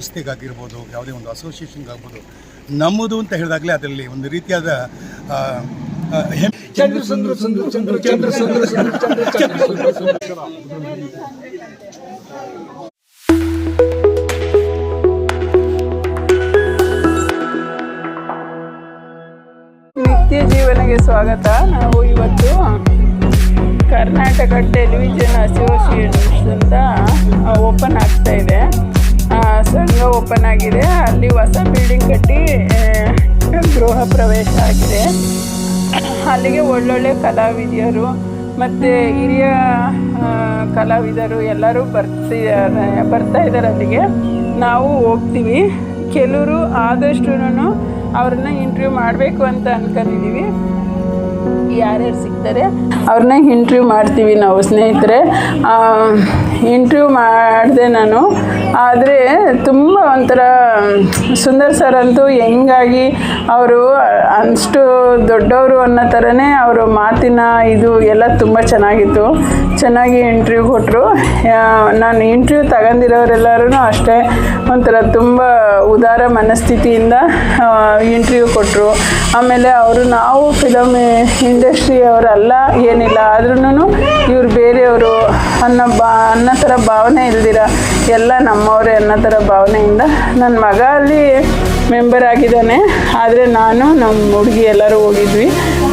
ಸಂಸ್ಥೆಗಾಗಿರ್ಬೋದು, ಯಾವುದೇ ಒಂದು ಅಸೋಸಿಯೇಷನ್ಗಾಗ್ಬೋದು, ನಮ್ಮದು ಅಂತ ಹೇಳಿದಾಗಲೇ ಅದರಲ್ಲಿ ಒಂದು ರೀತಿಯಾದ ನಿತ್ಯ ಜೀವನಕ್ಕೆ ಸ್ವಾಗತ. ನಾವು ಇವತ್ತು ಕರ್ನಾಟಕ ಟೆಲಿವಿಷನ್ ಅಸೋಸಿಯೇಷನ್ ಅಂತ ಓಪನ್ ಆಗ್ತಾ ಇದೆ, ಸಂಘ ಓಪನ್ ಆಗಿದೆ. ಅಲ್ಲಿ ಹೊಸ ಬಿಲ್ಡಿಂಗ್ ಕಟ್ಟಿ ಗೃಹ ಪ್ರವೇಶ ಆಗಿದೆ. ಅಲ್ಲಿಗೆ ಒಳ್ಳೊಳ್ಳೆ ಕಲಾವಿದರು ಮತ್ತು ಹಿರಿಯ ಕಲಾವಿದರು ಎಲ್ಲರೂ ಬರ್ತಾ ಇದ್ದಾರೆ. ಅಲ್ಲಿಗೆ ನಾವು ಹೋಗ್ತೀವಿ. ಕೆಲವರು ಆದಷ್ಟು ಅವ್ರನ್ನ ಇಂಟರ್ವ್ಯೂ ಮಾಡಬೇಕು ಅಂತ ಅಂದ್ಕೊಂಡಿದ್ದೀವಿ. ಯಾರ್ಯಾರು ಸಿಗ್ತಾರೆ ಅವ್ರನ್ನ ಇಂಟರ್ವ್ಯೂ ಮಾಡ್ತೀವಿ ನಾವು ಸ್ನೇಹಿತರೆ. ಇಂಟರ್ವ್ಯೂ ಮಾಡಿದೆ ನಾನು. ಆದರೆ ತುಂಬ ಒಂಥರ ಸುಂದರ್ ಸರ್ ಅಂತೂ ಹೆಂಗಾಗಿ ಅವರು ಅಷ್ಟು ದೊಡ್ಡವರು ಅನ್ನೋ ಥರನೇ ಅವರು ಮಾತಿನ ಇದು ಎಲ್ಲ ತುಂಬ ಚೆನ್ನಾಗಿತ್ತು. ಚೆನ್ನಾಗಿ ಇಂಟರ್ವ್ಯೂ ಕೊಟ್ಟರು. ನಾನು ಇಂಟರ್ವ್ಯೂ ತಗೊಂಡಿರೋರೆಲ್ಲರೂ ಅಷ್ಟೇ ಒಂಥರ ತುಂಬ ಉದಾರ ಮನಸ್ಥಿತಿಯಿಂದ ಇಂಟರ್ವ್ಯೂ ಕೊಟ್ಟರು. ಆಮೇಲೆ ಅವರು ನಾವು ಫಿಲಮ್ ಇಂಡಸ್ಟ್ರಿ ಅವರಲ್ಲ ಏನಿಲ್ಲ, ಆದ್ರೂ ಇವ್ರು ಬೇರೆಯವರು ಅನ್ನೋ ಥರ ಭಾವನೆ ಇಲ್ದಿರ ಎಲ್ಲ ನಮ್ಮವರೇ ಅನ್ನೋ ಥರ ಭಾವನೆಯಿಂದ ನನ್ನ ಮಗ ಅಲ್ಲಿ ಮೆಂಬರ್ ಆಗಿದ್ದಾನೆ. ಆದರೆ ನಾನು ನಮ್ಮ ಹುಡುಗಿ ಎಲ್ಲರೂ ಹೋಗಿದ್ವಿ.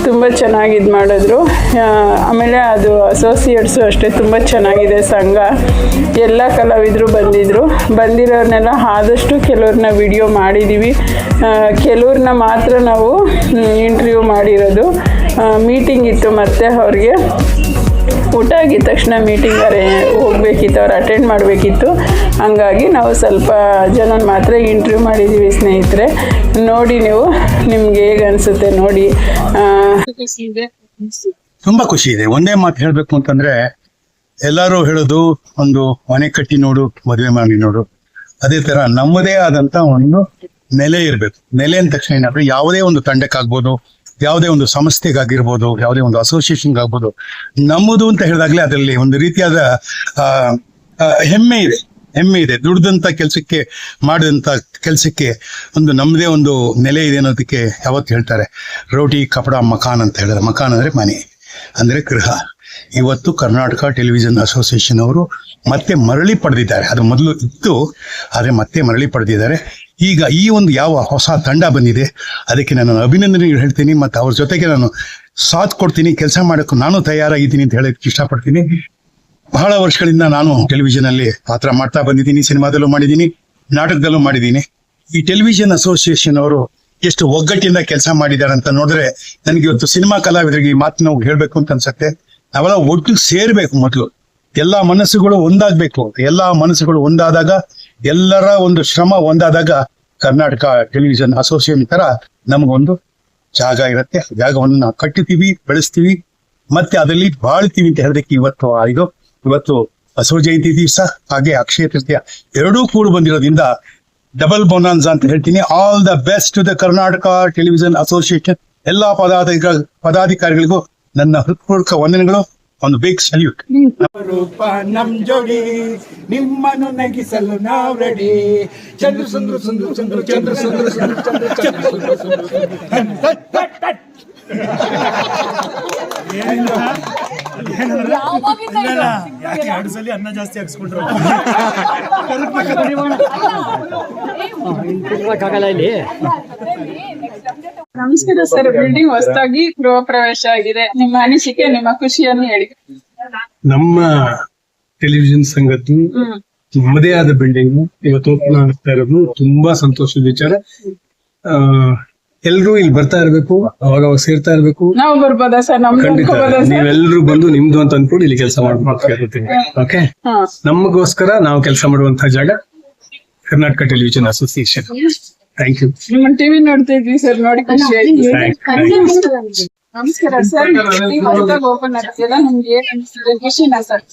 ತುಂಬ ಚೆನ್ನಾಗಿ ಇದು ಮಾಡಿದ್ರು. ಆಮೇಲೆ ಅದು ಅಸೋಸಿಯೇಟ್ಸು ಅಷ್ಟೇ ತುಂಬ ಚೆನ್ನಾಗಿದೆ ಸಂಘ. ಎಲ್ಲ ಕಲಾವಿದರು ಬಂದಿರೋರನ್ನೆಲ್ಲ ಆದಷ್ಟು ಕೆಲವ್ರನ್ನ ವಿಡಿಯೋ ಮಾಡಿದ್ದೀವಿ, ಕೆಲವ್ರನ್ನ ಮಾತ್ರ ನಾವು ಇಂಟರ್ವ್ಯೂ ಮಾಡಿರೋದು. ಮೀಟಿಂಗ್ ಇತ್ತು, ಮತ್ತು ಅವ್ರಿಗೆ ಊಟ ಆಗಿದ ತಕ್ಷಣ ಮೀಟಿಂಗ್ ಹೋಗಬೇಕಿತ್ತು, ಅವ್ರು ಅಟೆಂಡ್ ಮಾಡಬೇಕಿತ್ತು. ಹಂಗಾಗಿ ನಾವು ಸ್ವಲ್ಪ ಜನ ಮಾತ್ರ ಇಂಟರ್ವ್ಯೂ ಮಾಡಿದ್ದೀವಿ ಸ್ನೇಹಿತರೆ. ನೋಡಿ ನೀವು, ನಿಮ್ಗೆ ಹೇಗೆ ಅನಿಸುತ್ತೆ ನೋಡಿ. ತುಂಬ ಖುಷಿ ಇದೆ. ಒಂದೇ ಮಾತು ಹೇಳಬೇಕು ಅಂತಂದರೆ, ಎಲ್ಲರೂ ಹೇಳೋದು ಒಂದು ಮನೆ ಕಟ್ಟಿ ನೋಡು, ಮದುವೆ ಮಾಡಿ ನೋಡು. ಅದೇ ಥರ ನಮ್ಮದೇ ಆದಂಥ ಒಂದು ನೆಲೆ ಇರಬೇಕು. ನೆಲೆ ಅಂದ ತಕ್ಷಣ ಏನಾದರೂ ಯಾವುದೇ ಒಂದು ತಂಡಕ್ಕಾಗ್ಬೋದು, ಯಾವುದೇ ಒಂದು ಸಂಸ್ಥೆಗಾಗಿರ್ಬೋದು, ಯಾವುದೇ ಒಂದು ಅಸೋಸಿಯೇಷನ್ಗಾಗ್ಬೋದು, ನಮ್ಮದು ಅಂತ ಹೇಳಿದಾಗಲೇ ಅದರಲ್ಲಿ ಒಂದು ರೀತಿಯಾದ ಹೆಮ್ಮೆ ಇದೆ. ದುಡ್ದಂಥ ಕೆಲಸಕ್ಕೆ, ಮಾಡಿದಂಥ ಕೆಲಸಕ್ಕೆ ಒಂದು ನಮ್ಮದೇ ಒಂದು ನೆಲೆ ಇದೆ ಅನ್ನೋದಕ್ಕೆ ಯಾವತ್ತು ಹೇಳ್ತಾರೆ, ರೋಟಿ ಕಪಡ ಮಕಾನ್ ಅಂತ ಹೇಳಿದ್ರೆ, ಮಕಾನ್ ಅಂದರೆ ಮನೆ, ಅಂದರೆ ಗೃಹ. ಇವತ್ತು ಕರ್ನಾಟಕ ಟೆಲಿವಿಷನ್ ಅಸೋಸಿಯೇಷನ್ ಅವರು ಮತ್ತೆ ಮರಳಿ ಪಡೆದಿದ್ದಾರೆ. ಅದು ಮೊದಲು ಇತ್ತು, ಆದರೆ ಮತ್ತೆ ಮರಳಿ ಪಡೆದಿದ್ದಾರೆ. ಈಗ ಈ ಒಂದು ಯಾವ ಹೊಸ ತಂಡ ಬಂದಿದೆ, ಅದಕ್ಕೆ ನಾನು ಅಭಿನಂದನೆ ಹೇಳ್ತೀನಿ. ಮತ್ತು ಅವ್ರ ಜೊತೆಗೆ ನಾನು ಸಾಥ್ ಕೊಡ್ತೀನಿ, ಕೆಲಸ ಮಾಡೋಕ್ಕೂ ನಾನು ತಯಾರಾಗಿದ್ದೀನಿ ಅಂತ ಹೇಳೋಕ್ಕೆ ಇಷ್ಟಪಡ್ತೀನಿ. ಬಹಳ ವರ್ಷಗಳಿಂದ ನಾನು ಟೆಲಿವಿಷನಲ್ಲಿ ಪಾತ್ರ ಮಾಡ್ತಾ ಬಂದಿದ್ದೀನಿ. ಸಿನಿಮಾದಲ್ಲೂ ಮಾಡಿದ್ದೀನಿ, ನಾಟಕದಲ್ಲೂ ಮಾಡಿದ್ದೀನಿ. ಈ ಟೆಲಿವಿಷನ್ ಅಸೋಸಿಯೇಷನ್ ಅವರು ಎಷ್ಟು ಒಗ್ಗಟ್ಟಿಂದ ಕೆಲಸ ಮಾಡಿದ್ದಾರೆ ಅಂತ ನೋಡಿದ್ರೆ ನನಗೆ ಇವತ್ತು ಸಿನಿಮಾ ಕಲಾವಿದರಿಗೆ ಈ ಮಾತನ್ನ ಹೇಳಬೇಕು ಅಂತ ಅನ್ಸುತ್ತೆ. ನಾವೆಲ್ಲ ಒಟ್ಟು ಸೇರ್ಬೇಕು. ಮೊದಲು ಎಲ್ಲ ಮನಸ್ಸುಗಳು ಒಂದಾಗಬೇಕು. ಎಲ್ಲ ಮನಸ್ಸುಗಳು ಒಂದಾದಾಗ, ಎಲ್ಲರ ಒಂದು ಶ್ರಮ ಒಂದಾದಾಗ ಕರ್ನಾಟಕ ಟೆಲಿವಿಷನ್ ಅಸೋಸಿಯೇಷನ್ ತರ ನಮಗೊಂದು ಜಾಗ ಇರುತ್ತೆ. ಜಾಗವನ್ನು ನಾವು ಕಟ್ಟುತ್ತೀವಿ, ಬೆಳೆಸ್ತೀವಿ, ಮತ್ತೆ ಅದರಲ್ಲಿ ಬಾಳ್ತೀವಿ ಅಂತ ಹೇಳೋದಕ್ಕೆ ಇವತ್ತು ಬಸವ ಜಯಂತಿ ದಿವಸ, ಹಾಗೆ ಅಕ್ಷಯ ತೃತೀಯ ಎರಡೂ ಕೂಡ ಬಂದಿರೋದ್ರಿಂದ ಡಬಲ್ ಬೋನಾನ್ಸಾ ಅಂತ ಹೇಳ್ತೀನಿ. All the best to the Karnataka television association. ಎಲ್ಲಾ ಪದಾಧಿಕಾರಿಗಳಿಗೂ ನನ್ನ ಹೃತ್ಪೂರ್ವಕ ವಂದನೆಗಳು. ಒಂದು ಬಿಗ್ ಸಲ್ಯೂಟ್. ರೂಪ ನಮ್ ಜೋಡಿ, ನಿಮ್ಮನ್ನು ನಗಿಸಲು ನಾವು ರೆಡಿ. ಚಂದ್ರ ಸುಂದ್ರ ಸುಂದ್ರ ಸುಂದ್ರ ಚಂದ್ರ ಸುಂದ್ರ ಸುಂದ್ರ ಚಂದ್ರ ಚಂದ್ರ ಸುಂದ್ರ ಸುಂದ್ರ. ಯಾಕೆ 2 ಸಲ ಅನ್ನ ಜಾಸ್ತಿ ಹಾಕ್ಸ್ಕೊಂಡ್ರು? ನಮಸ್ಕಾರ ಸರ್. ಬಿಲ್ಡಿಂಗ್ ಹೊಸದಾಗಿ ಗೃಹ ಪ್ರವೇಶ ಆಗಿದೆ. ನಿಮ್ಮ ಅನಿಸಿಕೆ, ನಿಮ್ಮ ಖುಷಿಯನ್ನು ಹೇಳಿ. ನಮ್ಮ ಟೆಲಿವಿಷನ್ ಸಂಘದ್ದು ನಮ್ಮದೇ ಆದ ಬಿಲ್ಡಿಂಗ್ ಇವತ್ತು ಓಪನ್ ಆಗ್ತಾ ಇರೋದು ತುಂಬಾ ಸಂತೋಷದ ವಿಚಾರ. ಎಲ್ರು ಇಲ್ಲಿ ಬರ್ತಾ ಇರ್ಬೇಕು, ಅವಾಗ ಸೇರ್ತಾ ಇರ್ಬೇಕು. ನಾವು ಬರ್ಬೋದಾ ಸರ್? ಖಂಡಿತ ನೀವೆಲ್ರು ಬಂದು ನಿಮ್ದು ಅಂತ ಅನ್ಕೊಂಡು ಇಲ್ಲಿ ಕೆಲಸ ಮಾಡ್ತೀನಿ. ಓಕೆ, ನಮಗೋಸ್ಕರ ನಾವು ಕೆಲಸ ಮಾಡುವಂತಹ ಜಾಗ Karnataka television association. Thank you. ನಿಮ್ಮ ಟಿವಿ ನೋಡ್ತಾ ಇದ್ವಿ ಸರ್, ನೋಡಿ ಖುಷಿ ಆಯ್ತು. ನಮಸ್ಕಾರ ಸರ್. ಓಪನ್ ಆಗ್ತಿಲ್ಲ, ನಿಮ್ಗೆ ಖುಷಿನಾ ಸರ್?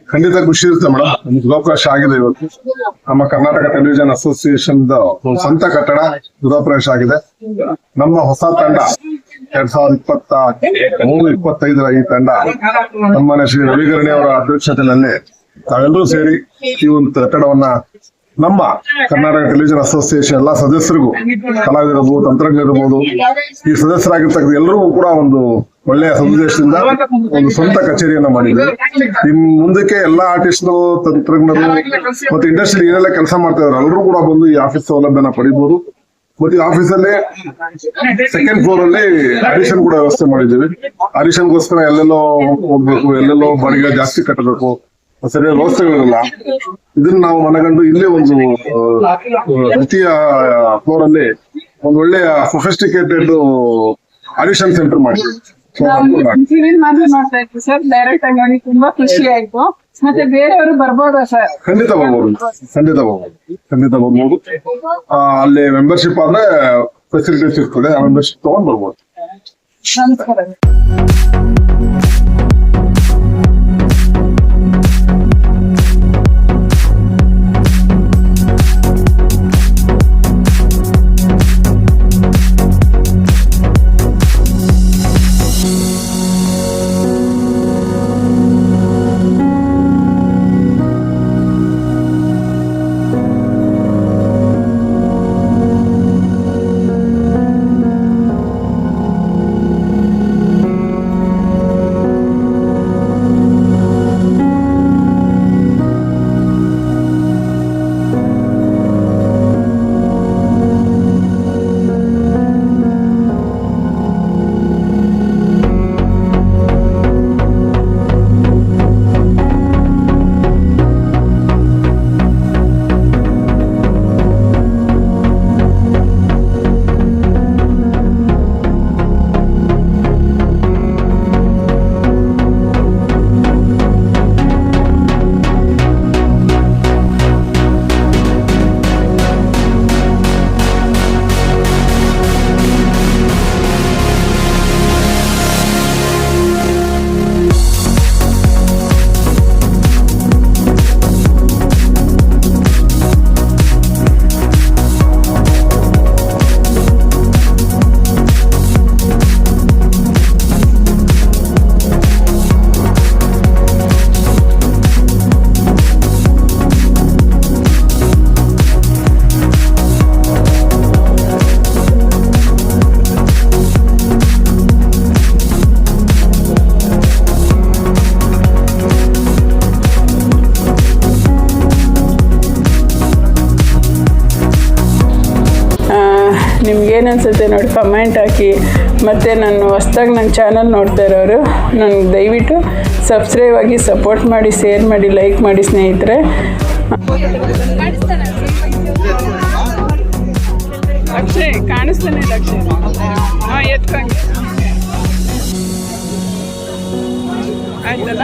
ಖಂಡಿತ ಖುಷಿ ಇರುತ್ತೆ ಮೇಡಮ್. ನಮ್ಗೆ ಗೃಹಪ್ರವೇಶ ಆಗಿದೆ ಇವತ್ತು. ನಮ್ಮ ಕರ್ನಾಟಕ ಟೆಲಿವಿಷನ್ ಅಸೋಸಿಯೇಷನ್ ಸ್ವಂತ ಕಟ್ಟಡ ಗೃಹಪ್ರವೇಶ ಆಗಿದೆ. ನಮ್ಮ ಹೊಸ ತಂಡ 2023-25 ಈ ತಂಡ ನಮ್ಮನೆ ಶ್ರೀ ರವಿಗರಣಿ ಅವರ ಅಧ್ಯಕ್ಷತೆಯಲ್ಲಿ ನಾವೆಲ್ಲರೂ ಸೇರಿ ಈ ಒಂದು ಕಟ್ಟಡವನ್ನ ನಮ್ಮ ಕರ್ನಾಟಕ ಟೆಲಿವಿಷನ್ ಅಸೋಸಿಯೇಷನ್ ಎಲ್ಲಾ ಸದಸ್ಯರಿಗೂ, ಕಲಾವಿದರಿರ್ಬೋದು, ತಂತ್ರಜ್ಞರಿರ್ಬೋದು, ಈ ಸದಸ್ಯರಾಗಿರ್ತಕ್ಕಂಥ ಎಲ್ಲರಿಗೂ ಕೂಡ ಒಂದು ಒಳ್ಳೆಯ ಸದುದ್ದೇಶದಿಂದ ಒಂದು ಸ್ವಂತ ಕಚೇರಿಯನ್ನ ಮಾಡಿದ್ದೀವಿ. ಇನ್ ಮುಂದಕ್ಕೆ ಎಲ್ಲಾ ಆರ್ಟಿಸ್ಟ್ರು, ತಂತ್ರಜ್ಞರು ಮತ್ತೆ ಇಂಡಸ್ಟ್ರಿ ಏನೆಲ್ಲ ಕೆಲಸ ಮಾಡ್ತಾ ಇದಾರೆ ಎಲ್ಲರೂ ಕೂಡ ಬಂದು ಈ ಆಫೀಸ್ ಸೌಲಭ್ಯನ ಪಡಿಬಹುದು. ಮತ್ತೆ ಈ ಆಫೀಸಲ್ಲಿ ಸೆಕೆಂಡ್ ಫ್ಲೋರ್ ಅಲ್ಲಿ ಆಡಿಷನ್ ಕೂಡ ವ್ಯವಸ್ಥೆ ಮಾಡಿದ್ದೀವಿ. ಆಡಿಷನ್ಗೋಸ್ಕರ ಎಲ್ಲೆಲ್ಲೋ ಹೋಗ್ಬೇಕು, ಎಲ್ಲೆಲ್ಲೋ ಬಾಡಿಗೆ ಜಾಸ್ತಿ ಕಟ್ಟಬೇಕು, ಸರಿಯಾದ ವ್ಯವಸ್ಥೆಗಳಿರಲ್ಲ. ಇದನ್ನ ನಾವು ಮನಗಂಡು ಇಲ್ಲೇ ಒಂದು ದ್ವಿತೀಯ ಫ್ಲೋರ್ ಅಲ್ಲಿ ಒಂದು ಒಳ್ಳೆಯ ಸೊಫಿಸ್ಟಿಕೇಟೆಡ್ ಆಡಿಷನ್ ಸೆಂಟರ್ ಮಾಡಿದ್ದೀವಿ. ಟಿವಿಲಿ ಮಾತ್ರ ನೋಡ್ತಾ ಇತ್ತು ಸರ್, ಡೈರೆಕ್ಟ್ ಆಗಿ ನೋಡಿ ತುಂಬಾ ಖುಷಿ ಆಯ್ತು. ಮತ್ತೆ ಬೇರೆಯವರು ಬರ್ಬೋದಾ ಸರ್? ಖಂಡಿತ ಬರ್ಬೋದು. ಅಲ್ಲಿ ಮೆಂಬರ್ಶಿಪ್ ಆದ್ರೆ ಫೆಸಿಲಿಟೀಸ್ ಇರ್ತದೆ, ಆ ಮೆಂಬರ್ಶಿಪ್ ತಗೊಂಡ್ ಬರ್ಬೋದು. ನಮಸ್ಕಾರ. ನಿಮ್ಗೇನು ಅನಿಸುತ್ತೆ ನೋಡಿ ಕಮೆಂಟ್ ಹಾಕಿ. ಮತ್ತು ನಾನು ಹೊಸ್ದಾಗಿ ನನ್ನ ಚಾನಲ್ ನೋಡ್ತಾ ಇರೋರು ನನಗೆ ದಯವಿಟ್ಟು ಸಬ್ಸ್ಕ್ರೈಬ್ ಆಗಿ ಸಪೋರ್ಟ್ ಮಾಡಿ, ಶೇರ್ ಮಾಡಿ, ಲೈಕ್ ಮಾಡಿ ಸ್ನೇಹಿತರೆ. ಅಕ್ಷಯ್ ಕಾಣಿಸ್ತಾನೆ ಇಲ್ಲ ಅಕ್ಷಯ್. ಹಾಂ ಎತ್ಕೊಂಡು ಆಯ್ತಲ್ಲ.